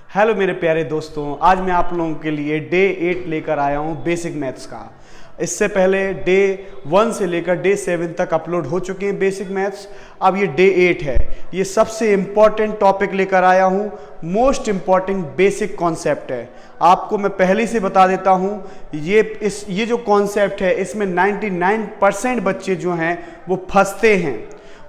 Hello मेरे प्यारे दोस्तों, आज मैं आप लोगों के लिए डे 8 लेकर आया हूँ बेसिक मैथ्स का। इससे पहले डे 1 से लेकर डे 7 तक अपलोड हो चुके हैं बेसिक मैथ्स। अब ये डे 8 है। ये सबसे इम्पॉर्टेंट टॉपिक लेकर आया हूँ, मोस्ट इम्पॉर्टेंट बेसिक कॉन्सेप्ट है। आपको मैं पहले से बता देता हूँ, ये जो कॉन्सेप्ट है इसमें 99% बच्चे जो हैं वो फंसते हैं।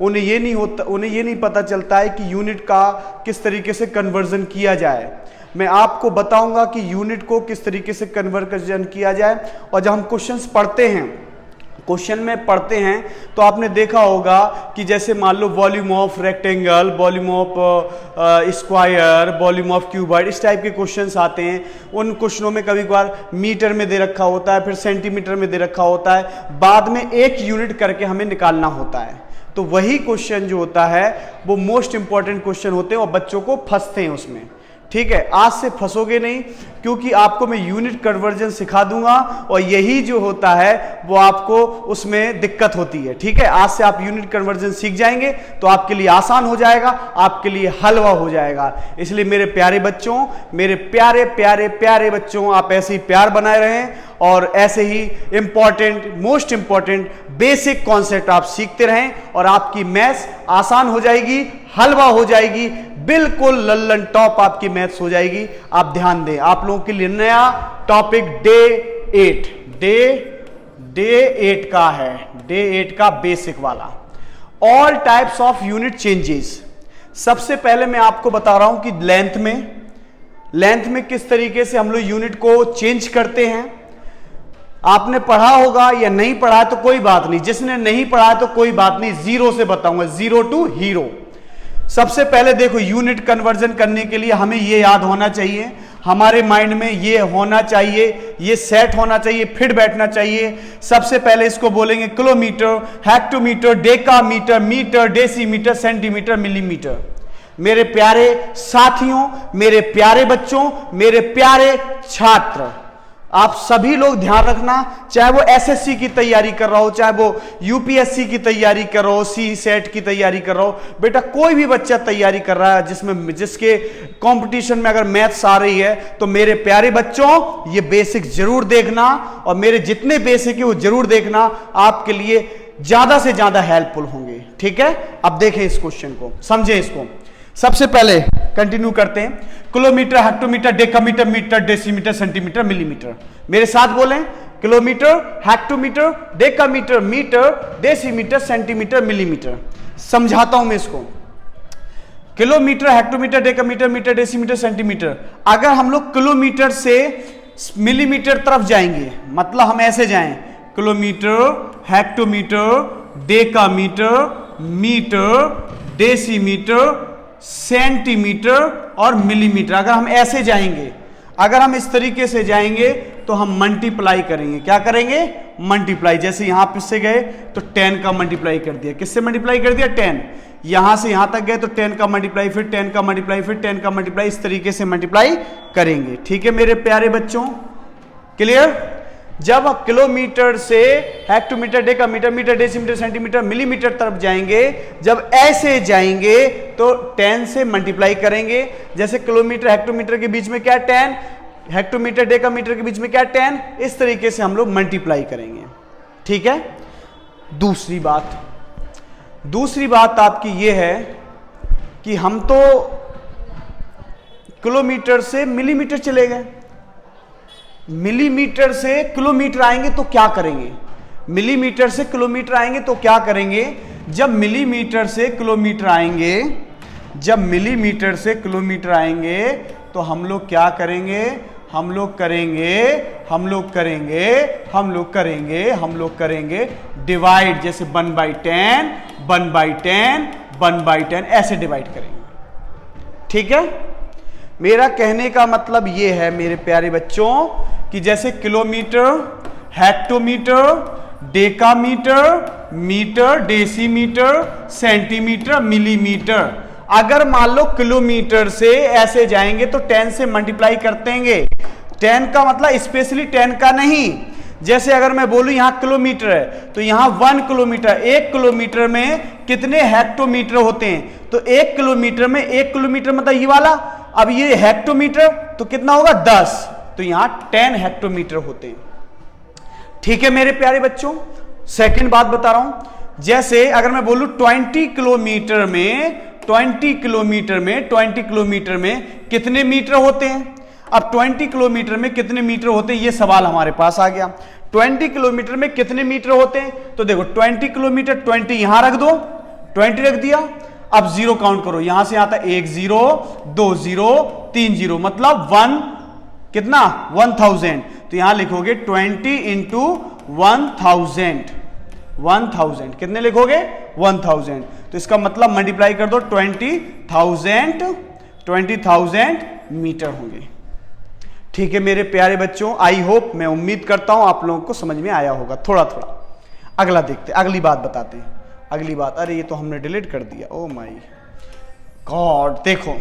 उन्हें ये नहीं पता चलता है कि यूनिट का किस तरीके से कन्वर्जन किया जाए। मैं आपको बताऊंगा कि यूनिट को किस तरीके से कन्वर्जन किया जाए। और जब हम क्वेश्चंस पढ़ते हैं, क्वेश्चन में पढ़ते हैं तो आपने देखा होगा कि जैसे मान low volume of rectangle, volume of square, volume of cuboid, इस टाइप के क्वेश्चंस आते हैं। उन क्वेश्चनों में कभी कभार मीटर में दे रखा होता है, फिर सेंटीमीटर में दे रखा होता है, बाद में एक यूनिट करके हमें निकालना होता है। तो वही क्वेश्चन जो होता है वो मोस्ट इंपॉर्टेंट क्वेश्चन होते हैं और बच्चों को फंसते हैं उसमें। ठीक है, आज से फंसोगे नहीं, क्योंकि आपको मैं यूनिट कन्वर्जन सिखा दूंगा और यही जो होता है वो आपको उसमें दिक्कत होती है। ठीक है, आज से आप यूनिट कन्वर्जन सीख जाएंगे तो आपके लिए आसान हो जाएगा, आपके लिए हलवा हो जाएगा। इसलिए मेरे प्यारे बच्चों, मेरे प्यारे प्यारे प्यारे बच्चों, आप ऐसे ही प्यार बनाए रहें और ऐसे ही important, most important basic concept आप सीखते रहें और आपकी मैथ्स आसान हो जाएगी, हलवा हो जाएगी, बिल्कुल लल्लन टॉप आपकी मैथ्स हो जाएगी। आप ध्यान दें, आप लोगों के लिए नया टॉपिक डे 8 का है, डे 8 का बेसिक वाला, all types of unit changes. सबसे पहले मैं आपको बता रहा हूं कि लेंथ में किस तरीके से हम लोग यूनिट को चेंज करते हैं। आपने पढ़ा होगा या नहीं पढ़ा तो कोई बात नहीं, जिसने नहीं पढ़ा तो कोई बात नहीं, जीरो से बताऊंगा, जीरो टू हीरो। सबसे पहले देखो, यूनिट कन्वर्जन करने के लिए हमें ये याद होना चाहिए, हमारे माइंड में ये होना चाहिए, ये सेट होना चाहिए, फिट बैठना चाहिए। सबसे पहले इसको बोलेंगे kilometre, hectometre, decametre, metre, decimetre, centimetre, millimetre. मेरे प्यारे साथियों, मेरे प्यारे बच्चों, मेरे प्यारे छात्र, आप सभी लोग ध्यान रखना, चाहे वो एसएससी की तैयारी कर रहा हो, चाहे वो यूपीएससी की तैयारी कर रहा हो, सी सेट की तैयारी कर रहा हो, बेटा कोई भी बच्चा तैयारी कर रहा है जिसके कंपटीशन में अगर मैथ्स आ रही है, तो मेरे प्यारे बच्चों ये बेसिक जरूर देखना और मेरे जितने बेसिक है वो जरूर देखना, आपके लिए ज्यादा से ज्यादा हेल्पफुल होंगे। ठीक है, अब देखें इस क्वेश्चन को, समझें इसको। सबसे पहले कंटिन्यू करते हैं, kilometre, hectometre, decametre, metre, decimetre, centimetre, millimetre. मेरे साथ बोलें, kilometre, hectometre, decametre, metre, decimetre, centimetre, millimetre. समझाता हूं मैं इसको। Kilometre, hectometre, decametre, metre, decimetre, centimetre. अगर हम लोग किलोमीटर से मिलीमीटर तरफ जाएंगे, मतलब हम ऐसे जाएं, kilometre, hectometre, decametre, metre, decimetre, centimetre और मिलीमीटर। अगर हम ऐसे जाएंगे, अगर हम इस तरीके से जाएंगे तो हम मल्टीप्लाई करेंगे। क्या करेंगे? मल्टीप्लाई। जैसे यहां पे से गए तो 10 का मल्टीप्लाई कर दिया। किससे मल्टीप्लाई कर दिया? 10। यहां से यहां तक गए तो 10 का मल्टीप्लाई, फिर 10 का मल्टीप्लाई, फिर 10 का मल्टीप्लाई, इस तरीके से मल्टीप्लाई करेंगे। ठीक है मेरे प्यारे बच्चों, क्लियर? जब आप किलोमीटर से hectometre, decametre, metre, decimetre, centimetre, millimetre तरफ जाएंगे, जब ऐसे जाएंगे तो 10 से मल्टीप्लाई करेंगे। जैसे किलोमीटर हेक्टोमीटर के बीच में क्या है? 10। हेक्टोमीटर डेकामीटर के बीच में क्या है? 10। इस तरीके से हम लोग मल्टीप्लाई करेंगे। ठीक है। दूसरी बात आपकी ये है कि हम तो किलोमीटर से मिलीमीटर चले गए, मिलीमीटर से किलोमीटर आएंगे तो क्या करेंगे? मिलीमीटर से किलोमीटर आएंगे तो क्या करेंगे? जब मिलीमीटर से किलोमीटर आएंगे तो हम लोग क्या करेंगे? हम लोग करेंगे डिवाइड। जैसे 1/10, 1/10, 1/10 ऐसे डिवाइड करेंगे। ठीक है, मेरा कहने का मतलब ये है मेरे प्यारे बच्चों कि जैसे kilometre, hectometre, decametre, metre, decimetre, centimetre, millimetre, अगर मान लो किलोमीटर से ऐसे जाएंगे तो 10 से मल्टीप्लाई करते हैं। 10 का मतलब स्पेशली 10 का नहीं। जैसे अगर मैं बोलूं यहां किलोमीटर है तो यहां 1 किलोमीटर, 1 किलोमीटर में कितने हेक्टोमीटर होते हैं? तो 1 किलोमीटर में 1 किलोमीटर मतलब ये वाला अब ये हेक्टोमीटर तो कितना होगा 10, तो यहां 10 हेक्टोमीटर होते हैं। ठीक है मेरे प्यारे बच्चों, सेकंड बात बता रहा हूं, जैसे अगर मैं बोलूं 20 किलोमीटर में कितने मीटर होते हैं। अब 20 किलोमीटर में कितने मीटर होते हैं, ये सवाल हमारे पास आ गया। 20 किलोमीटर में कितने मीटर होते हैं, तो देखो 20 किलोमीटर, 20 यहां रख दो, 20 रख दिया। अब जीरो काउंट करो, यहां से आता है 1 0 2 0 3 0, मतलब 1 कितना 1000, तो यहां लिखोगे 20 इंटू 1000 कितने लिखोगे 1000, तो इसका मतलब मल्टीप्लाई कर दो 20,000 मीटर होंगे। ठीक है मेरे प्यारे बच्चों, आई होप, मैं उम्मीद करता हूं आप लोगों को समझ में आया होगा थोड़ा थोड़ा। अगला देखते, अगली बात बताते हैं। अगली बात, अरे ये तो हमने डिलीट कर दिया, ओ माय गॉड। देखो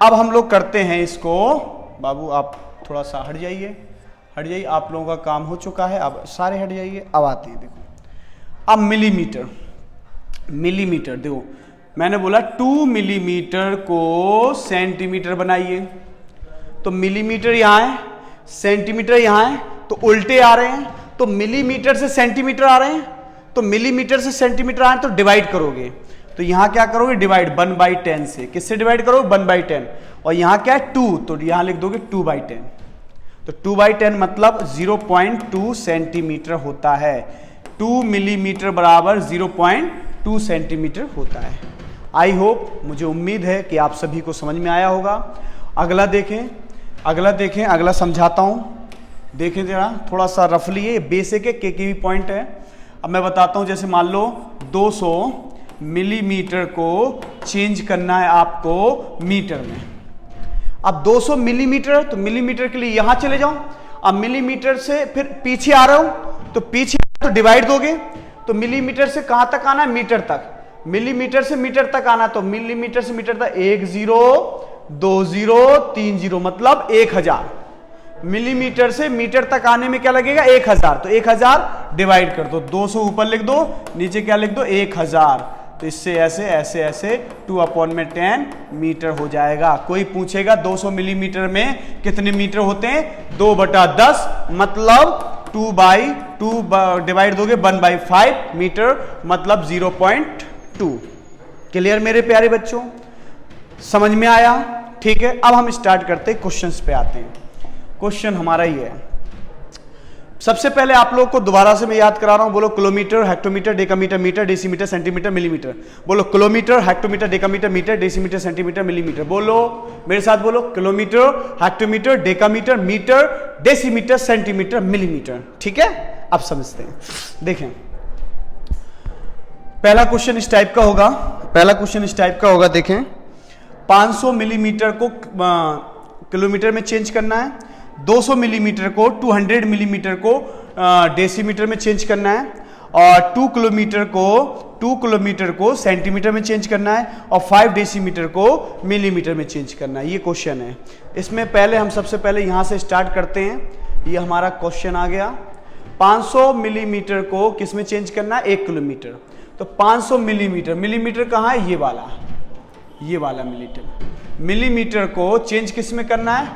अब हम लोग करते हैं इसको, बाबू आप थोड़ा सा हट जाइए, आप लोगों का काम हो चुका है, अब सारे हट जाइए। अब आते हैं, देखो अब मिलीमीटर देखो, मैंने बोला 2 मिलीमीटर को सेंटीमीटर बनाइए, तो मिलीमीटर यहां है, सेंटीमीटर यहां है, तो उल्टे आ रहे हैं, तो मिलीमीटर से सेंटीमीटर आ रहे हैं, तो मिलीमीटर से सेंटीमीटर आ रहे हैं, तो डिवाइड करोगे, तो यहां क्या करोगे डिवाइड 1/10 से, किससे डिवाइड करोगे 1/10, और यहां क्या है 2, तो यहां लिख दोगे 2/10, तो 2/10 मतलब 0.2 सेंटीमीटर होता है। 2 मिलीमीटर बराबर 0.2 सेंटीमीटर होता है। आई होप, मुझे उम्मीद है कि आप सभी को समझ में आया होगा। अगला देखें, अगला समझाता हूं, देखें जरा, थोड़ा सा रफली है, बेसिक है, के पॉइंट है। अब मैं बताता हूं, जैसे मान लो 200 मिलीमीटर को चेंज करना है आपको मीटर में। अब 200 मिलीमीटर, तो मिलीमीटर के लिए यहां चले जाओ, अब मिलीमीटर से फिर पीछे आ रहा हूं, तो पीछे तो डिवाइड दोगे, तो मिलीमीटर से कहां तक आना है मीटर तक, मिलीमीटर से मीटर तक आना, तो मिलीमीटर से मीटर तक 1 0 2 0 3 0, मतलब 1000। मिलीमीटर से मीटर तक आने में क्या लगेगा 1000, तो 1000 डिवाइड कर दो, 200 ऊपर लिख दो, नीचे क्या लिख दो 1000, तो इससे ऐसे 2/10 मीटर हो जाएगा। कोई पूछेगा 200 मिलीमीटर में कितने मीटर होते हैं, 2/10, मतलब 2/2 डिवाइड दोगे 1/5 मीटर, मतलब 0.2। क्लियर मेरे प्यारे बच्चों, समझ में आया? ठीक है, अब हम स्टार्ट करते हैं, क्वेश्चंस पे आते हैं। क्वेश्चन हमारा ही है, सबसे पहले आप लोग को दोबारा से मैं याद करा रहा हूं, बोलो kilometre, hectometre, decametre, metre, decimetre, centimetre, millimetre. बोलो kilometre, hectometre, decametre, metre, decimetre, centimetre, millimetre. बोलो मेरे साथ, बोलो kilometre, hectometre, decametre, metre, decimetre, centimetre, millimetre. ठीक है, अब समझते हैं। देखें, पहला क्वेश्चन इस टाइप का होगा, देखें 500 मिलीमीटर को किलोमीटर में चेंज करना है, 200 मिलीमीटर को 200 मिलीमीटर को डेसीमीटर में चेंज करना है, और 2 किलोमीटर को सेंटीमीटर में चेंज करना है, और 5 डेसीमीटर को मिलीमीटर में चेंज करना है। ये क्वेश्चन है। इसमें पहले हम सबसे पहले यहां से स्टार्ट करते हैं। ये हमारा क्वेश्चन आ गया, 500 मिलीमीटर को किस में चेंज करना है, 1 किलोमीटर, तो 500 मिलीमीटर, मिलीमीटर कहाँ है, ये वाला मिलीमीटर को चेंज किस में करना है,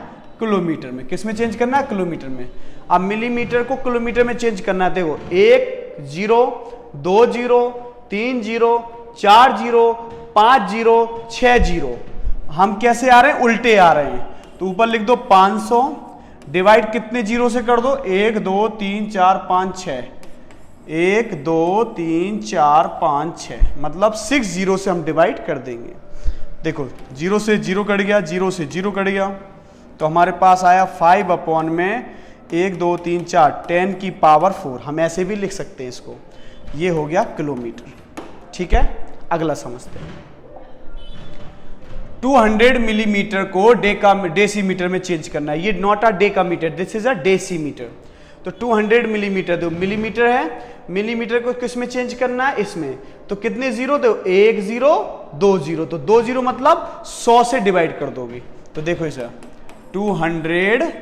किलोमीटर में। किस में चेंज करना है, किलोमीटर में। अब मिलीमीटर को किलोमीटर में चेंज करना है, देखो 1 0 2 0 3 0 4 0 5 0 6 0। हम कैसे आ रहे हैं, उल्टे आ रहे हैं, तो ऊपर लिख दो 500 डिवाइड कितने जीरो से कर दो, 1 2 3 4 5 6, 1 2 3 4 5 6, मतलब 6 0 से हम डिवाइड कर देंगे। देखो 0 से 0 कट गया, 0 से 0 कट गया, तो हमारे पास आया 5 में 1 2 3 4 10 की पावर 4। हम ऐसे भी लिख सकते हैं इसको, ये हो गया किलोमीटर। ठीक है, अगला समझते हैं। 200 मिलीमीटर को डेसीमीटर में चेंज करना है। ये not a decametre, this is a decimetre. तो 200 मिलीमीटर, दो मिलीमीटर है, मिलीमीटर को किस में चेंज करना है, इसमें। तो कितने जीरो दो, 1 0 2 0, तो 2 0 मतलब 100 से डिवाइड कर दोगे। तो देखो इसे 200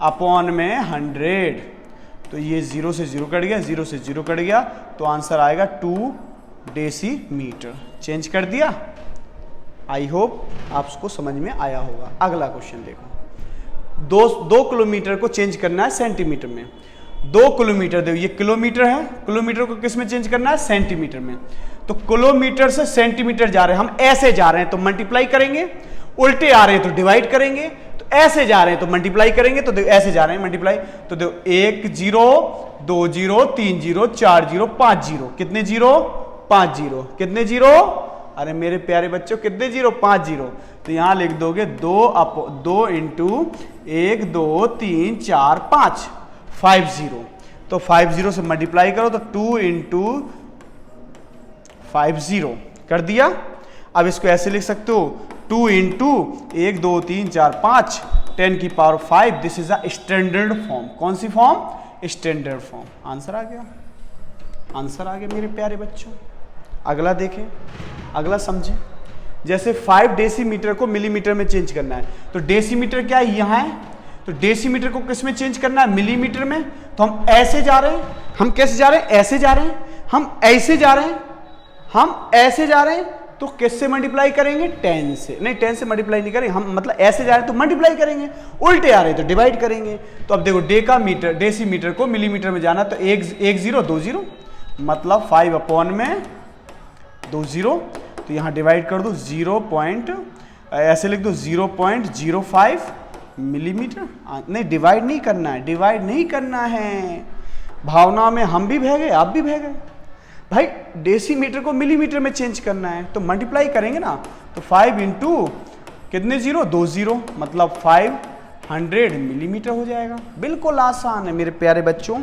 अपॉन में 100, तो ये 0 से 0 कट गया, 0 से 0 कट गया, तो आंसर आएगा 2 डेसीमीटर। चेंज कर दिया, आई होप आपको समझ में आया होगा। अगला क्वेश्चन देखो, 2 किलोमीटर को चेंज करना है सेंटीमीटर में। 2 किलोमीटर, देखो ये किलोमीटर है, किलोमीटर को किस में चेंज करना है, सेंटीमीटर में। तो किलोमीटर से सेंटीमीटर जा रहे हैं, हम ऐसे जा रहे हैं तो मल्टीप्लाई करेंगे, उल्टे आ रहे हैं तो डिवाइड करेंगे, तो ऐसे जा रहे हैं तो मल्टीप्लाई करेंगे, तो ऐसे जा रहे हैं मल्टीप्लाई। तो देखो 1 0 2 0 3 0 4 0 5 0, कितने जीरो, 5 0, कितने जीरो, अरे मेरे प्यारे बच्चों कितने जीरो, 5 0। तो यहां लिख दोगे 2 इंटू 1 2 3 4 5, 5 0। तो 5 0 से मल्टीप्लाई करो तो 2 इंटू 5 0 कर दिया। अब इसको ऐसे लिख सकते हो 2 इंटू 1 2 3 4 5 10 की power 5, this is a standard form. कौन सी फॉर्म, स्टैंडर्ड फॉर्म। आंसर आ गया, आंसर आ गया मेरे प्यारे बच्चों। अगला देखें, अगला समझें। जैसे 5 डेसीमीटर को मिलीमीटर में चेंज करना है, तो डेसीमीटर क्या है, यहां है, तो डेसीमीटर को किस में चेंज करना है, मिलीमीटर में। तो हम ऐसे जा रहे हैं, हम कैसे जा रहे हैं, ऐसे जा रहे हैं, हम ऐसे जा रहे हैं, हम ऐसे जा रहे हैं, तो किससे मल्टीप्लाई करेंगे, 10 से। नहीं 10 से मल्टीप्लाई नहीं करेंगे हम, मतलब ऐसे जा रहे हैं तो मल्टीप्लाई करेंगे, उल्टे आ रहे हैं तो डिवाइड करेंगे। तो अब देखो डेसीमीटर को मिलीमीटर में जाना, तो 1 0 2 0, मतलब 5 अपॉन में 2 0। तो यहां डिवाइड कर दो 0. ऐसे लिख दो 0.05 मिलीमीटर। नहीं डिवाइड नहीं करना है, डिवाइड नहीं करना है, भावना में हम भी बह गए आप भी बह गए भाई। डेसीमीटर को मिलीमीटर में चेंज करना है तो मल्टीप्लाई करेंगे ना, तो 5 इंटू कितने 0 2 0, मतलब 500 मिलीमीटर हो जाएगा। बिल्कुल आसान है मेरे प्यारे बच्चों,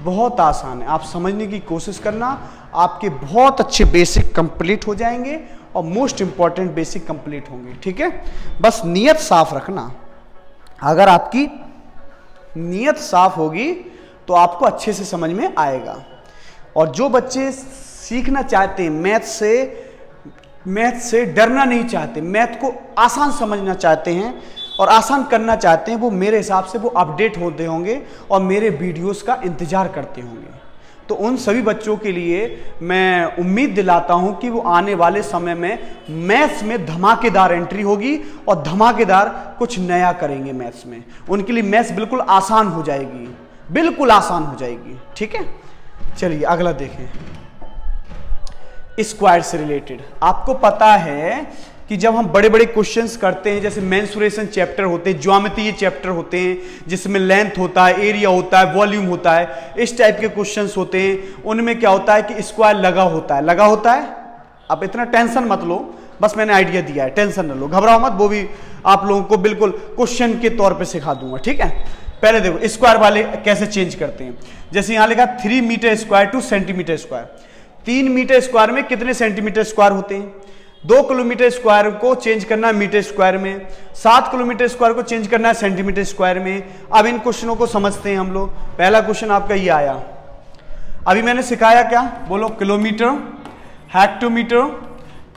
बहुत आसान है। आप समझने की कोशिश करना, आपके बहुत अच्छे बेसिक कंप्लीट हो जाएंगे और मोस्ट इंपॉर्टेंट बेसिक कंप्लीट होंगे। ठीक है, बस नीयत साफ रखना। अगर आपकी नीयत साफ होगी तो आपको अच्छे से समझ में आएगा। और जो बच्चे सीखना चाहते हैं मैथ से डरना नहीं चाहते, मैथ को आसान समझना चाहते हैं और आसान करना चाहते हैं, वो मेरे हिसाब से वो अपडेट होते होंगे और मेरे वीडियोस का इंतजार करते होंगे। तो उन सभी बच्चों के लिए मैं उम्मीद दिलाता हूं कि वो आने वाले समय में मैथ्स में धमाकेदार एंट्री होगी और धमाकेदार कुछ नया करेंगे मैथ्स में। उनके लिए मैथ्स बिल्कुल आसान हो जाएगी, बिल्कुल आसान हो जाएगी। ठीक है, चलिए अगला देखें। स्क्वायर से रिलेटेड आपको पता है कि जब हम बड़े बड़े क्वेश्चंस करते हैं, जैसे मेंसुरेशन चैप्टर होते हैं, ज्योमेट्री चैप्टर होते हैं, जिसमें लेंथ होता है, एरिया होता है, वॉल्यूम होता है, इस टाइप के क्वेश्चंस होते हैं, उनमें क्या होता है कि स्क्वायर लगा होता है। अब इतना टेंशन मत लो, बस मैंने आइडिया दिया है, टेंशन न लो, घबराओ मत, वो भी आप लोगों को बिल्कुल क्वेश्चन के तौर पर सिखा दूंगा। ठीक है, पहले देखो स्क्वायर वाले कैसे चेंज करते हैं। जैसे यहां लिखा 3 metre square to centimetre square. 3 metre square में कितने सेंटीमीटर स्क्वायर होते हैं। 2 किलोमीटर स्क्वायर को चेंज करना है मीटर स्क्वायर में, 7 किलोमीटर स्क्वायर को चेंज करना है सेंटीमीटर स्क्वायर में। अब इन क्वेश्चनों को समझते हैं हम लोग। पहला क्वेश्चन आपका ये आया, अभी मैंने सिखाया क्या, बोलो, kilometre, hectometre,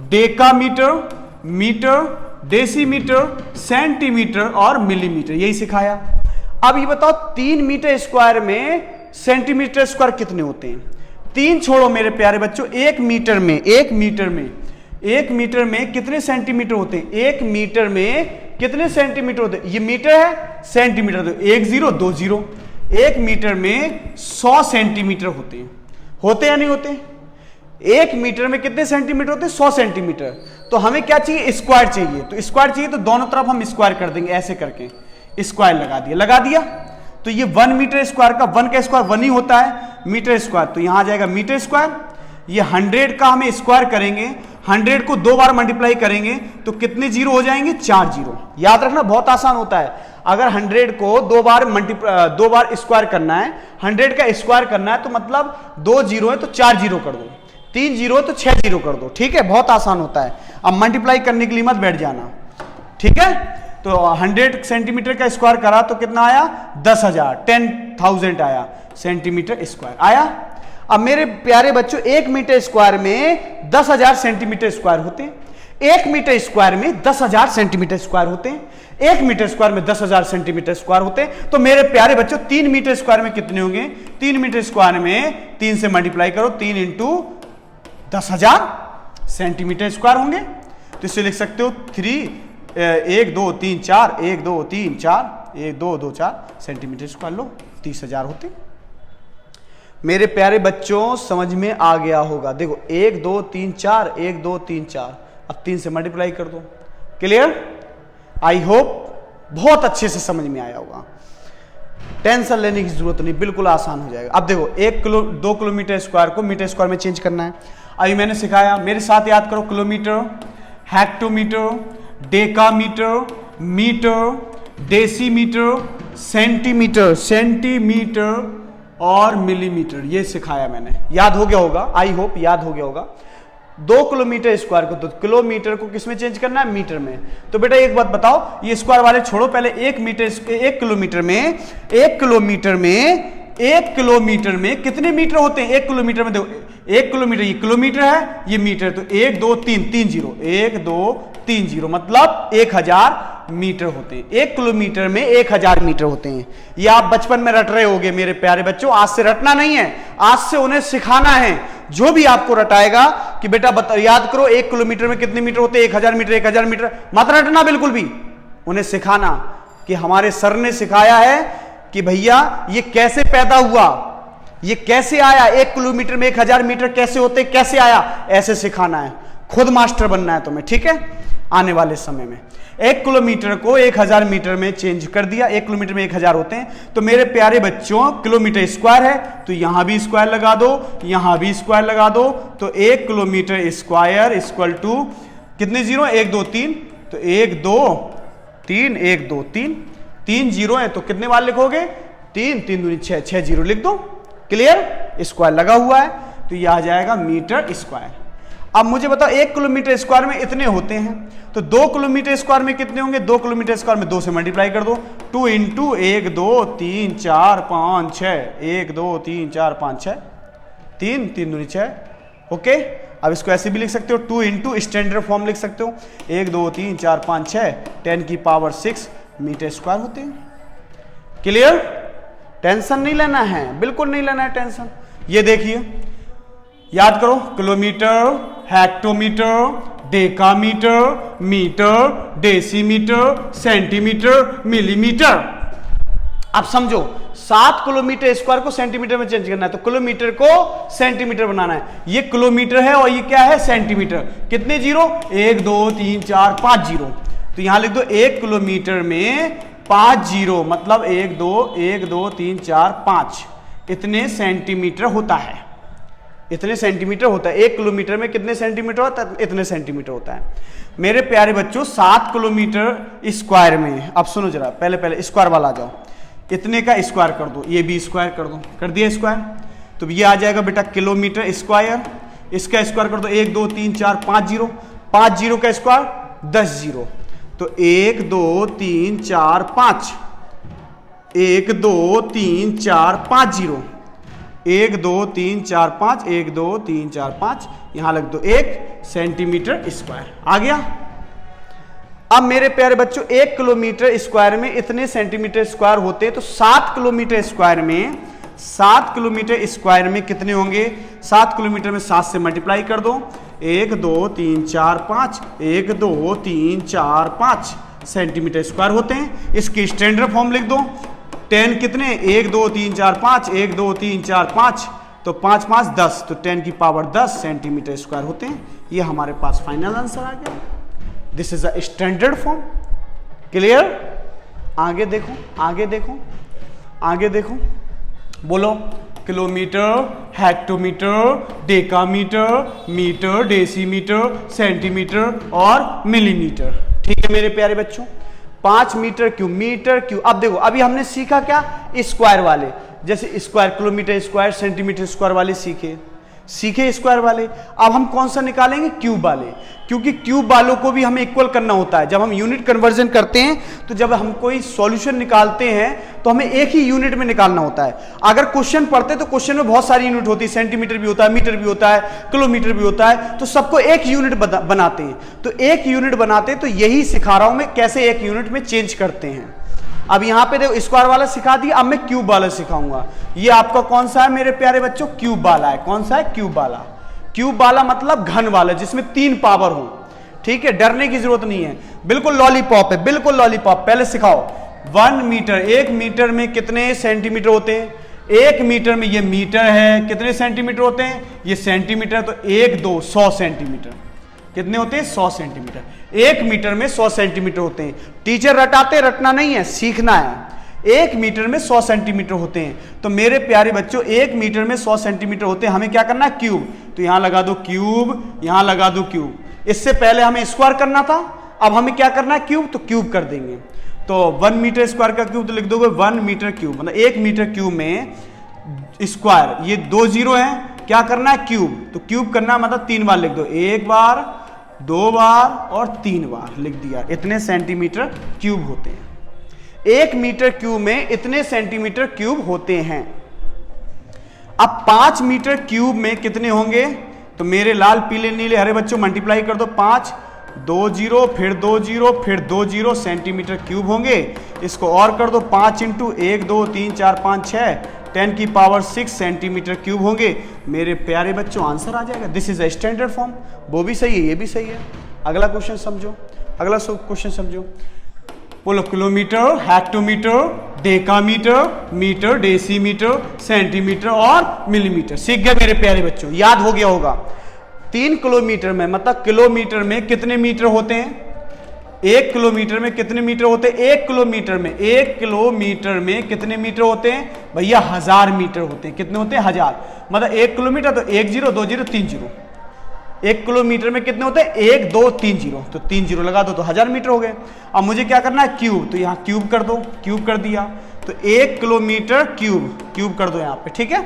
decametre, metre, decimetre, centimetre और मिलीमीटर, यही सिखाया। अब ये बताओ 3 मीटर स्क्वायर में सेंटीमीटर स्क्वायर कितने होते हैं। 3 छोड़ो मेरे प्यारे बच्चों, 1 मीटर में कितने सेंटीमीटर होते हैं। 1 मीटर में कितने सेंटीमीटर होते हैं, ये मीटर है, सेंटीमीटर तो 1 0 2 0। 1 मीटर में 100 सेंटीमीटर होते या नहीं होते। 1 मीटर में कितने सेंटीमीटर होते हैं, 100 सेंटीमीटर। तो हमें क्या चाहिए, स्क्वायर चाहिए। तो स्क्वायर चाहिए तो दोनों तरफ हम स्क्वायर कर देंगे, ऐसे करके स्क्वायर लगा दिया। तो ये 1 मीटर स्क्वायर का 1 का स्क्वायर 1 ही होता है, मीटर स्क्वायर, तो यहां आ जाएगा मीटर स्क्वायर। ये 100 का हमें स्क्वायर करेंगे, 100 को 2 बार मल्टीप्लाई करेंगे तो कितने जीरो हो जाएंगे, 4 जीरो। याद रखना बहुत आसान होता है। अगर 100 को 2 बार स्क्वायर करना है, 100 का स्क्वायर करना है, तो मतलब 2 जीरो है तो 4 जीरो कर दो, 3 जीरो है तो 6 जीरो कर दो। ठीक है, बहुत आसान होता है। अब मल्टीप्लाई करने के लिए मत बैठ जाना। ठीक है, तो 100 सेंटीमीटर का स्क्वायर करा तो कितना आया, 10,000 आया सेंटीमीटर स्क्वायर आया। अब मेरे प्यारे बच्चों 1 मीटर स्क्वायर में 10,000 सेंटीमीटर स्क्वायर होते हैं। 1 मीटर स्क्वायर में 10,000 सेंटीमीटर स्क्वायर होते हैं। 1 मीटर स्क्वायर में 10,000 सेंटीमीटर स्क्वायर होते हैं। तो मेरे प्यारे बच्चों 3 मीटर स्क्वायर में कितने होंगे, 3 मीटर स्क्वायर में 3 से मल्टीप्लाई करो, 3 इंटू 10,000 सेंटीमीटर स्क्वायर होंगे। तो इसे लिख सकते हो 1 2 3 4 1 2 3 4 1 2 2 4 सेंटीमीटर स्क्वायर लो, 30,000 होते। मेरे प्यारे बच्चों समझ में आ गया होगा। देखो 1 2 3 4 1 2 3 4, अब 3 से मल्टीप्लाई कर दो। क्लियर? आई होप बहुत अच्छे से समझ में आया होगा, टेंशन लेने की जरूरत नहीं, बिल्कुल आसान हो जाएगा। अब देखो 2 किलोमीटर स्क्वायर को मीटर स्क्वायर में चेंज करना है। अभी मैंने सिखाया, मेरे साथ याद करो, kilometre, hectometre, decametre, metre, decimetre, centimetre, centimetre और मिलीमीटर, ये सिखाया मैंने। याद हो गया होगा, आई होप याद हो गया होगा। 2 किलोमीटर स्क्वायर को, तो किलोमीटर को किस में चेंज करना है? मीटर में। तो बेटा एक बात बताओ, ये स्क्वायर वाले छोड़ो, पहले 1 किलोमीटर में कितने मीटर होते हैं? 1 किलोमीटर में देखो, 1 किलोमीटर, ये किलोमीटर है, ये मीटर, तो 1 2 3 3 0, 1 2 3 0 मतलब 1000 मीटर होते हैं। 1 किलोमीटर में 1000 मीटर होते हैं। ये आप बचपन में रट रहे होगे मेरे प्यारे बच्चों, आज से रटना नहीं है, आज से उन्हें सिखाना है। जो भी आपको रटाएगा कि बेटा याद करो 1 किलोमीटर में कितने मीटर होते हैं? 1000 मीटर, 1000 मीटर, मत रटना बिल्कुल भी। उन्हें सिखाना कि हमारे सर ने सिखाया है कि भैया ये कैसे पैदा हुआ, ये कैसे आया, 1 किलोमीटर में 1000 मीटर कैसे होते, कैसे आया, ऐसे सिखाना है। खुद मास्टर बनना है तुम्हें, ठीक है? आने वाले समय में 1 किलोमीटर को 1000 मीटर में चेंज कर दिया। 1 किलोमीटर में 1000 होते हैं। तो मेरे प्यारे बच्चों किलोमीटर स्क्वायर है, तो यहां भी स्क्वायर लगा दो, यहां भी स्क्वायर लगा दो। तो 1 किलोमीटर स्क्वायर इक्वल टू कितने जीरो? 1 2 3, तो 1 2 3 1 2 3, 3 जीरो है तो कितने बार लिखोगे? 3 3 दूनी 6, 6 जीरो लिख दो। क्लियर? स्क्वायर लगा हुआ है, तो यह आ जाएगा मीटर स्क्वायर। अब मुझे बताओ 1 किलोमीटर स्क्वायर में इतने होते हैं, तो 2 किलोमीटर स्क्वायर में कितने होंगे? 2 किलोमीटर स्क्वायर में 2 से मल्टीप्लाई कर दो। 2 इंटू 1 2 3 4 5 6, 1 2 3 4 5 6, 3 3 दूनी 6। ओके, अब इसको ऐसे भी लिख सकते हो, 2 इंटू स्टैंडर्ड फॉर्म लिख सकते हो, 1 2 3 4 5 6, 10 की पावर 6 मीटर स्क्वायर होते हैं। क्लियर? टेंशन नहीं लेना है, बिल्कुल नहीं लेना है टेंशन। ये देखिए, याद करो, kilometre, hectometre, decametre, metre, decimetre, centimetre, millimetre. अब समझो 7 किलोमीटर स्क्वायर को सेंटीमीटर में चेंज करना है, तो किलोमीटर को सेंटीमीटर बनाना है। ये किलोमीटर है और ये क्या है? सेंटीमीटर। कितने जीरो? 1 2 3 4 5 जीरो। तो यहां लिख दो 1 किलोमीटर में 5 जीरो, मतलब 1 2 3 4 5, इतने सेंटीमीटर होता है। इतने सेंटीमीटर होता है। 1 किलोमीटर में कितने सेंटीमीटर होता है? इतने सेंटीमीटर होता है। मेरे प्यारे बच्चों 7 किलोमीटर स्क्वायर में, अब सुनो जरा, पहले स्क्वायर वाला आ जाओ, इतने का स्क्वायर कर दो, ये भी स्क्वायर कर दो, कर दिया स्क्वायर, तो ये आ जाएगा बेटा किलोमीटर स्क्वायर। इसका स्क्वायर कर दो 1 2 3 4 5 जीरो, 5 जीरो का स्क्वायर 10 जीरो, तो 1 2 3 4 5, 1 2 3 4 5 जीरो, 1 2 3 4 5, 1 2 3 4 5, यहां लग दो 1 सेंटीमीटर स्क्वायर। आ गया? अब मेरे प्यारे बच्चों 1 किलोमीटर स्क्वायर में इतने सेंटीमीटर स्क्वायर होते हैं, तो 7 किलोमीटर स्क्वायर में, 7 किलोमीटर स्क्वायर में कितने होंगे? 7 किलोमीटर में 7 से मल्टीप्लाई कर दो, 1 2 3 4 5, 1 2 3 4 5 सेंटीमीटर स्क्वायर होते हैं। इसकी स्टैंडर्ड फॉर्म लिख दो, 10 कितने? 1 2 3 4 5, 1 2 3 4 5, तो 5 5 10, तो 10 की पावर 10 सेंटीमीटर स्क्वायर होते हैं। ये हमारे पास फाइनल आंसर आ गया। This is a standard form. Clear? आगे देखो, आगे देखो, आगे देखो, बोलो kilometre, hectometre, decametre, metre, decimetre, centimetre और मिलीमीटर। ठीक है मेरे प्यारे बच्चों, 5 मीटर क्यूब, मीटर क्यूब। अब देखो, अभी हमने सीखा क्या? स्क्वायर वाले, जैसे square, kilometre square, centimetre square वाले सीखे स्क्वायर वाले। अब हम कौन सा निकालेंगे? क्यूब वाले, क्योंकि क्यूब वालों को भी हमें इक्वल करना होता है। जब हम यूनिट कन्वर्जन करते हैं, तो जब हम कोई सॉल्यूशन निकालते हैं तो हमें एक ही यूनिट में निकालना होता है। अगर क्वेश्चन पढ़ते तो क्वेश्चन में बहुत सारी यूनिट होती है, सेंटीमीटर भी होता है, मीटर भी होता है, किलोमीटर भी होता है, तो सबको एक यूनिट बनाते हैं। तो एक यूनिट बनाते हैं, तो यही सिखा रहा हूं मैं कैसे एक यूनिट में चेंज करते हैं। अब यहां पे देखो स्क्वायर वाला सिखा दिया, अब मैं क्यूब वाला सिखाऊंगा। ये आपका कौन सा है मेरे प्यारे बच्चों? क्यूब वाला है। कौन सा है? क्यूब वाला। क्यूब वाला मतलब घन वाला, जिसमें 3 पावर हो। ठीक है, डरने की जरूरत नहीं है, बिल्कुल लॉलीपॉप है, बिल्कुल लॉलीपॉप। पहले सिखाओ 1 मीटर, 1 मीटर में कितने सेंटीमीटर होते हैं? 1 मीटर में, ये मीटर है, कितने सेंटीमीटर होते हैं? ये सेंटीमीटर, तो 1 2 100 सेंटीमीटर। कितने होते हैं? 100 सेंटीमीटर। 1 मीटर में 100 सेंटीमीटर होते हैं। टीचर रटाते, रटना नहीं है, सीखना है। 1 मीटर में 100 सेंटीमीटर होते हैं। तो मेरे प्यारे बच्चों 1 मीटर में 100 सेंटीमीटर होते हैं। हमें क्या करना है? क्यूब। तो यहां लगा दो क्यूब, यहां लगा दो क्यूब। इससे पहले हमें स्क्वायर करना था, अब हमें क्या करना है? क्यूब। तो क्यूब कर देंगे। तो 1 मीटर स्क्वायर का क्यूब तो लिख दोगे 1 मीटर क्यूब, मतलब 1 मीटर क्यूब में स्क्वायर, ये 2 जीरो है, क्या करना है? क्यूब। तो क्यूब करना मतलब 3 बार लिख दो, 1 बार, 2 बार और 3 बार लिख दिया। इतने सेंटीमीटर क्यूब होते हैं। 1 मीटर क्यूब में इतने सेंटीमीटर क्यूब होते हैं। अब 5 मीटर क्यूब में कितने होंगे? तो मेरे लाल पीले नीले हरे बच्चों मल्टीप्लाई कर दो, 5 2 जीरो, फिर 2 जीरो, फिर 2 जीरो सेंटीमीटर क्यूब होंगे। इसको और कर दो, 5 इंटू 1 2 3 4 5 6, 10 की पावर 6 सेंटीमीटर क्यूब होंगे। मेरे प्यारे बच्चों आंसर आ जाएगा। This is a standard form. वो भी सही है, ये भी सही है। अगला क्वेश्चन समझो, अगला क्वेश्चन समझो। बोलो kilometre, hectometre, decametre, metre, decimetre, centimetre और मिलीमीटर। सीख गए मेरे प्यारे बच्चों, याद हो गया होगा। 3 किलोमीटर में, मतलब किलोमीटर में कितने मीटर होते हैं? 1 किलोमीटर में कितने मीटर होते हैं? 1 किलोमीटर में, 1 किलोमीटर में कितने मीटर होते हैं? भैया 1000 मीटर होते हैं। कितने होते हैं? 1000। मतलब 1 किलोमीटर तो 1 जीरो 2 जीरो 3 जीरो। 1 किलोमीटर में कितने होते हैं? 1 2 3 जीरो, तो 3 जीरो लगा दो तो 1000 मीटर हो गए। अब मुझे क्या करना है? क्यूब। तो यहाँ क्यूब कर दो, क्यूब कर दिया। तो 1 किलोमीटर क्यूब, क्यूब कर दो यहाँ पे, ठीक है।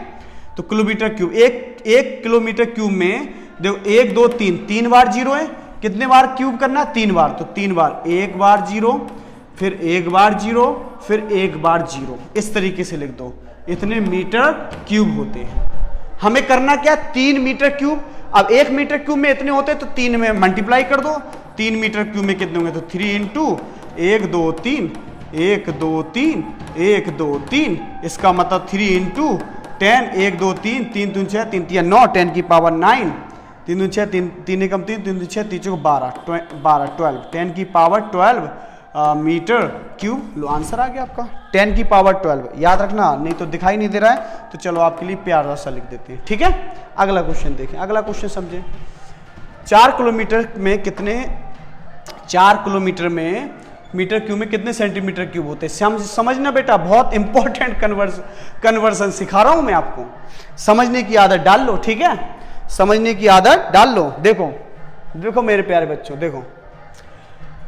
तो किलोमीटर क्यूब, 1 किलोमीटर क्यूब में देखो 1 2 3, 3 बार जीरो है। कितने बार क्यूब करना है? 3 बार। तो 3 बार, 1 बार जीरो, फिर 1 बार जीरो, फिर 1 बार जीरो। इस तरीके से लिख दो, इतने मीटर क्यूब होते हैं। हमें करना क्या? 3 मीटर क्यूब। अब 1 मीटर क्यूब में इतने होते हैं तो 3 में मल्टीप्लाई कर दो। 3 मीटर क्यूब में कितने होंगे? तो 3 इंटू 1 2 3, 1 2 3, 1 2 3, इसका मतलब 3 इंटू 10, 1 2 3, 3 3 6, 3 3 9, 10 की पावर 9, 3 2 6, 3 एकम 3, 3 2 6, 3 4 12, 12, 10 की पावर 12 मीटर क्यूब। लो आंसर आ गया आपका, 10 की पावर 12। याद रखना, नहीं तो दिखाई नहीं दे रहा है तो चलो आपके लिए प्यारा सा लिख देते हैं, ठीक है। अगला क्वेश्चन देखें, अगला क्वेश्चन समझें। 4 किलोमीटर में कितने, 4 किलोमीटर में मीटर क्यूब में कितने सेंटीमीटर क्यूब होते हैं? समझना बेटा, बहुत इंपॉर्टेंट कन्वर्सन सिखा रहा हूं मैं आपको। समझने की आदत डाल लो, ठीक है, समझने की आदत डाल लो। देखो देखो मेरे प्यारे बच्चों, देखो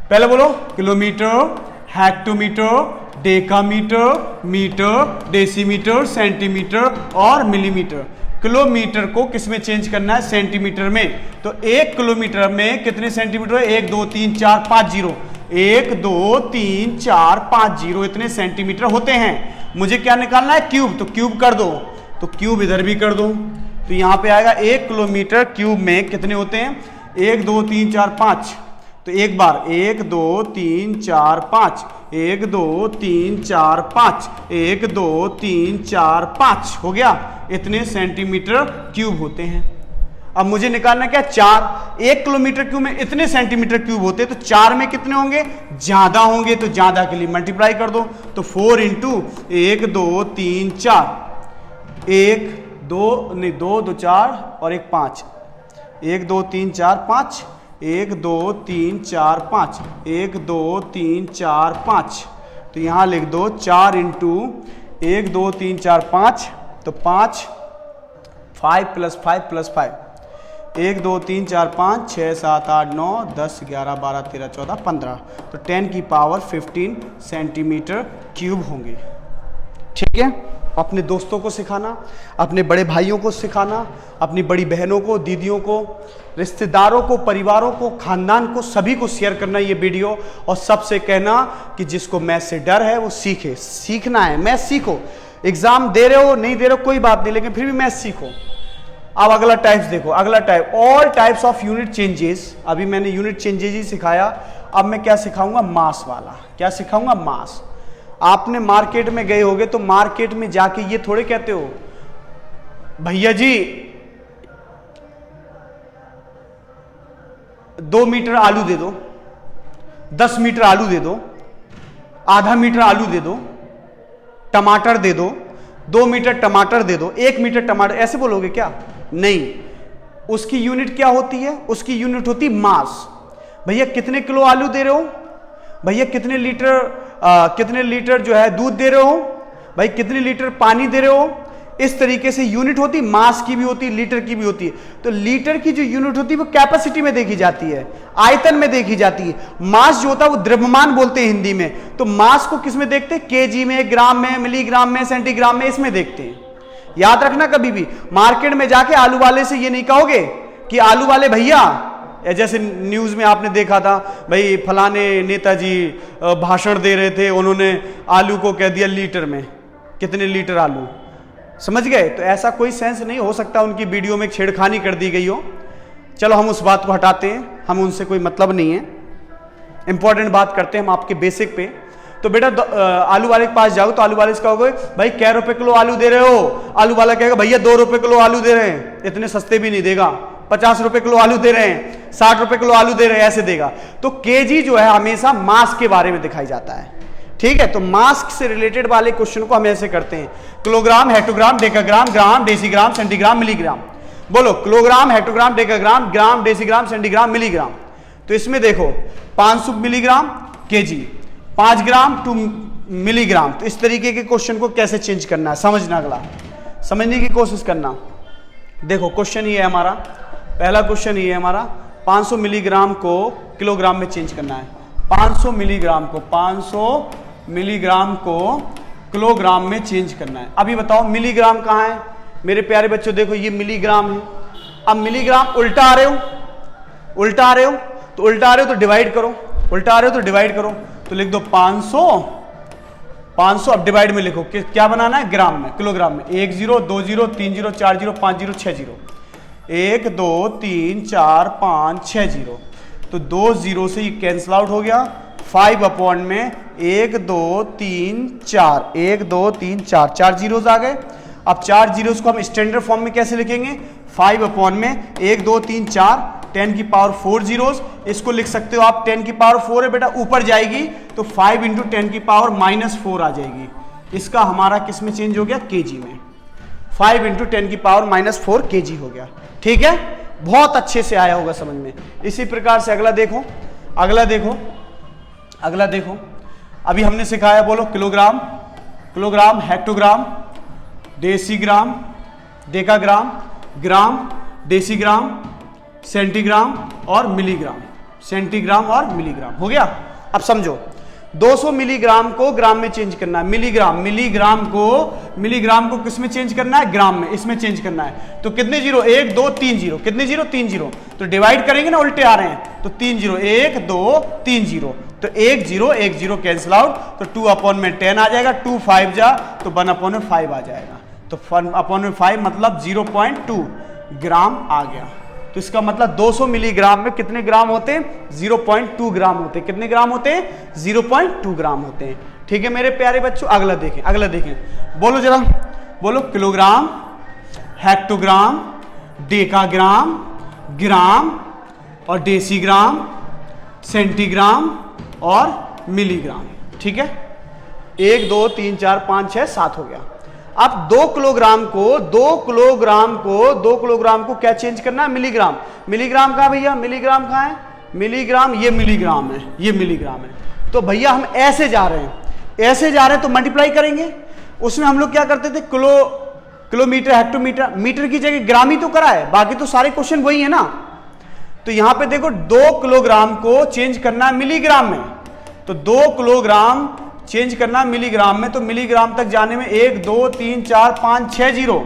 पहले बोलो kilometre, hectometre, decametre, metre, decimetre, centimetre और मिलीमीटर। किलोमीटर को किस में चेंज करना है? सेंटीमीटर में। तो 1 किलोमीटर में कितने सेंटीमीटर है? 1 2 3 4 5 जीरो, 1 2 3 4 5 जीरो, इतने सेंटीमीटर होते हैं। मुझे क्या निकालना है? क्यूब। तो क्यूब कर दो, तो क्यूब इधर भी कर दो। तो यहां पे आएगा 1 किलोमीटर क्यूब में कितने होते हैं? 1 2 3 4 5। तो एक बार 1 2 3 4 5, 1 2 3 4 5, 1 2 3 4 5 हो गया। इतने सेंटीमीटर क्यूब होते हैं। अब मुझे निकालना क्या? 4। 1 किलोमीटर क्यूब में इतने सेंटीमीटर क्यूब होते हैं, तो 4 में कितने होंगे? ज्यादा होंगे, तो ज्यादा के लिए मल्टीप्लाई कर दो। तो 4 इंटू 1 2 3 4, 1 2 नहीं 2 2 4 और 1 5, 1 2 3 4 5, 1 2 3 4 5, 1 2 3 4 5। तो यहां लिख दो 4 इंटू 1 2 3 4 5, तो 5 5 प्लस 5 प्लस 5, 1 2 3 4 5 6 7 8 9 10 11 12 13 14 15। तो 10 की पावर 15 सेंटीमीटर क्यूब होंगे, ठीक है। अपने दोस्तों को सिखाना, अपने बड़े भाइयों को सिखाना, अपनी बड़ी बहनों को, दीदियों को, रिश्तेदारों को, परिवारों को, खानदान को, सभी को शेयर करना ये वीडियो। और सबसे कहना कि जिसको मैथ से डर है वो सीखे। सीखना है, मैथ सीखो। एग्जाम दे रहे हो नहीं दे रहे हो कोई बात नहीं, लेकिन फिर भी मैथ सीखो। अब अगला टाइप्स देखो, अगला type all types of unit changes. अभी मैंने यूनिट चेंजेस ही सिखाया, अब मैं क्या सिखाऊंगा? मास वाला। क्या सिखाऊंगा? मास। आपने मार्केट में गए होगे तो मार्केट में जाके ये थोड़े कहते हो भैया जी 2 मीटर आलू दे दो, 10 मीटर आलू दे दो, आधा मीटर आलू दे दो, टमाटर दे दो, 2 मीटर टमाटर दे दो, 1 मीटर टमाटर, ऐसे बोलोगे क्या? नहीं, उसकी यूनिट क्या होती है? उसकी यूनिट होती मास। भैया कितने किलो आलू दे रहे हो, भैया कितने लीटर जो है दूध दे रहे हो, भाई कितने लीटर पानी दे रहे हो, इस तरीके से यूनिट होती, मास की भी होती, लीटर की भी होती है। तो लीटर की जो यूनिट होती है वो कैपेसिटी में देखी जाती है, आयतन में देखी जाती है। मास जो होता है वो द्रव्यमान बोलते हैं हिंदी में। तो मास को किस में देखते हैं? केजी में, ग्राम में, मिलीग्राम में, सेंटीग्राम में, इसमें देखते हैं। याद रखना, कभी भी मार्केट में जाके आलू वाले से ये नहीं कहोगे कि आलू वाले भैया, जैसे न्यूज में आपने देखा था भाई फलाने नेताजी भाषण दे रहे थे, उन्होंने आलू को कह दिया लीटर में, कितने लीटर आलू, समझ गए? तो ऐसा कोई सेंस नहीं हो सकता, उनकी वीडियो में छेड़खानी कर दी गई हो। चलो हम उस बात को हटाते हैं, हम उनसे कोई मतलब नहीं है। इंपॉर्टेंट बात करते हैं हम आपके बेसिक पे। तो बेटा आलू वाले के पास जाओ तो आलू वाले से कहोगे भाई कै रुपए किलो आलू दे रहे हो? आलू वाला कहेगा भैया 2 रुपए किलो आलू दे रहे हैं, इतने सस्ते भी नहीं देगा। 50 रुपए किलो आलू दे रहे हैं, 60 रुपए किलो आलू दे रहे हैं, ऐसे देगा। तो केजी जो है हमेशा मास के बारे में दिखाई जाता है, ठीक है? तो मास से रिलेटेड वाले क्वेश्चन को हम ऐसे करते हैं, kilogram, hectogram, decagram, gram, decigram, centigram, milligram. बोलो kilogram, hectogram, decagram, gram, decigram, centigram, milligram. तो इसमें देखो 500 milligram KG, 5 gram to milligram. तो इस तरीके के क्वेश्चन को कैसे चेंज करना है समझना, अगला समझने की कोशिश करना। देखो क्वेश्चन ये है हमारा, पहला क्वेश्चन ये है हमारा, 500 मिलीग्राम को किलोग्राम में चेंज करना है। 500 मिलीग्राम को किलोग्राम में चेंज करना है। अभी बताओ मिलीग्राम कहाँ है मेरे प्यारे बच्चों? देखो ये मिलीग्राम है। अब मिलीग्राम उल्टा आ रहे हो, उल्टा आ रहे हो तो उल्टा आ रहे हो तो डिवाइड करो, उल्टा आ रहे हो तो डिवाइड करो। तो लिख दो 500, अब डिवाइड में लिखो क्या बनाना है? ग्राम में, किलोग्राम में। 1 0 2 0 3 0 4 0 5 0 6 0, 1 2 3 4 5 6 0। तो 2 0 से ये कैंसिल आउट हो गया। 5 अपॉन में 1 2 3 4, 1 2 3 4, 4 जीरोस आ गए। अब 4 जीरोस को हम स्टैंडर्ड फॉर्म में कैसे लिखेंगे? 5 अपॉन में 1 2 3 4, 10 की पावर 4 जीरोस। इसको लिख सकते हो आप 10 की पावर 4 है बेटा, ऊपर जाएगी तो 5 इंटू 10 की पावर -4 आ जाएगी। इसका हमारा किस में चेंज हो गया? केजी में। 5 इंटू 10 की पावर -4 केजी हो गया, ठीक है? बहुत अच्छे से आया होगा समझ में। इसी प्रकार से अगला देखो, अगला देखो, अगला देखो। अभी हमने सिखाया, बोलो kilogram, kilogram, hectogram, decigram, decagram, gram, decigram, centigram और मिलीग्राम, सेंटीग्राम और मिलीग्राम हो गया। अब समझो 200 मिलीग्राम को ग्राम में चेंज करना है। मिलीग्राम, मिलीग्राम को किस में चेंज करना है? ग्राम में, इसमें चेंज करना है। तो कितने जीरो? 1 2 3 जीरो, कितने जीरो? 3 जीरो। तो डिवाइड करेंगे ना, उल्टे आ रहे हैं तो 3 जीरो, 1 2 3 जीरो। तो 1 0 कैंसिल आउट, तो 2 अपॉन में 10 आ जाएगा। 2 5 जा तो 1 अपॉन में 5 आ जाएगा। तो 1 अपॉन में 5 मतलब 0.2 ग्राम आ गया। तो इसका मतलब 200 मिलीग्राम में कितने ग्राम होते हैं? 0.2 ग्राम होते हैं। कितने ग्राम होते हैं? 0.2 ग्राम होते हैं, ठीक है मेरे प्यारे बच्चों? अगला देखें, अगला देखें, बोलो जरा, बोलो किलोग्राम, हेक्टोग्राम, डेकाग्राम, ग्राम और डेसीग्राम, सेंटीग्राम और मिलीग्राम, ठीक है? 1 2 3 4 5 6 7 हो गया। अब 2 किलोग्राम को क्या चेंज करना है? मिलीग्राम। मिलीग्राम कहाँ भैया? मिलीग्राम कहाँ है? मिलीग्राम, ये मिलीग्राम है, ये मिलीग्राम है। तो भैया हम ऐसे जा रहे हैं, ऐसे जा रहे हैं तो मल्टीप्लाई करेंगे। उसमें हम लोग क्या करते थे? किलोमीटर, हेक्टोमीटर, मीटर की जगह ग्राम ही तो करा है, बाकी तो सारे क्वेश्चन वही है ना। तो यहां पे देखो 2 किलोग्राम को चेंज करना है मिलीग्राम में, तो 2 किलोग्राम चेंज करना मिलीग्राम में। तो मिलीग्राम तक जाने में 1 2 3 4 5 6 जीरो।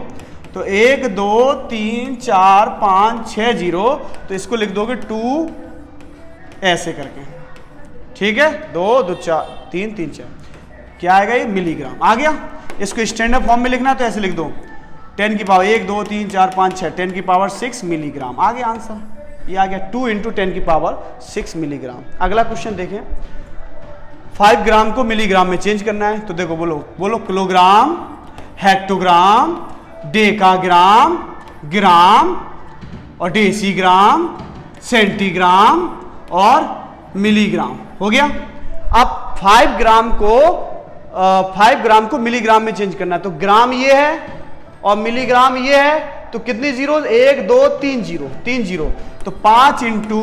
तो 1 2 3 4 5 6 जीरो। तो इसको लिख दोगे 2 ऐसे करके, ठीक है? 2 2 4 3 3 4, क्या आएगा? ये मिलीग्राम आ गया। इसको स्टैंडर्ड फॉर्म में लिखना है तो ऐसे लिख दो 10 की पावर 1 2 3 4 5 6, 10 की पावर 6 मिलीग्राम आ गया आंसर। ये आ गया 2 इंटू 10 की पावर 6 मिलीग्राम। अगला क्वेश्चन देखें, 5 ग्राम को मिलीग्राम में चेंज करना है। तो देखो बोलो किलोग्राम, हेक्टोग्राम, डेकाग्राम, ग्राम और डेसीग्राम, सेंटीग्राम और मिलीग्राम हो गया। अब 5 ग्राम को मिलीग्राम में चेंज करना है, तो ग्राम ये है और मिलीग्राम ये है, तो कितनी जीरो, 1 2 3 जीरो, 3 जीरो, तो 5 इंटू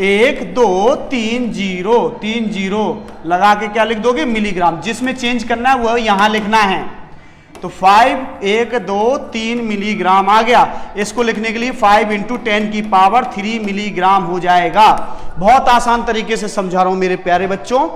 1 2 3 जीरो, 3 जीरो लगा के क्या लिख दोगे, मिलीग्राम। जिसमें चेंज करना है वह यहां लिखना है, तो 5 1 2 3 मिलीग्राम आ गया। इसको लिखने के लिए 5 इंटू 10 की पावर 3 मिलीग्राम हो जाएगा। बहुत आसान तरीके से समझा रहा हूं मेरे प्यारे बच्चों,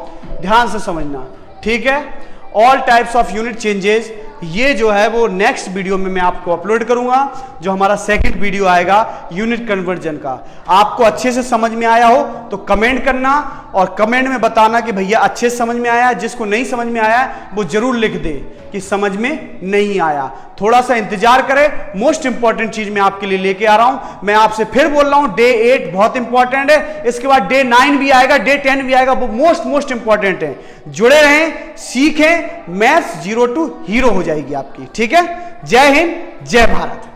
ध्यान से समझना, ठीक है। All types of unit changes, ये जो है वो नेक्स्ट वीडियो में मैं आपको अपलोड करूंगा, जो हमारा सेकंड वीडियो आएगा यूनिट कन्वर्जन का। आपको अच्छे से समझ में आया हो तो कमेंट करना और कमेंट में बताना कि भैया अच्छे से समझ में आया। जिसको नहीं समझ में आया वो जरूर लिख दे कि समझ में नहीं आया। थोड़ा सा इंतजार करें, मोस्ट इंपॉर्टेंट चीज मैं आपके लिए लेके आ रहा हूं। मैं आपसे फिर बोल रहा हूं, डे 8 बहुत इंपॉर्टेंट है, इसके बाद डे 9 भी आएगा, डे 10 भी आएगा, वो मोस्ट इंपॉर्टेंट है। जुड़े रहें, सीखें, मैथ्स 0 to हीरो हो जाएगी आपकी, ठीक है। जय हिंद, जय भारत।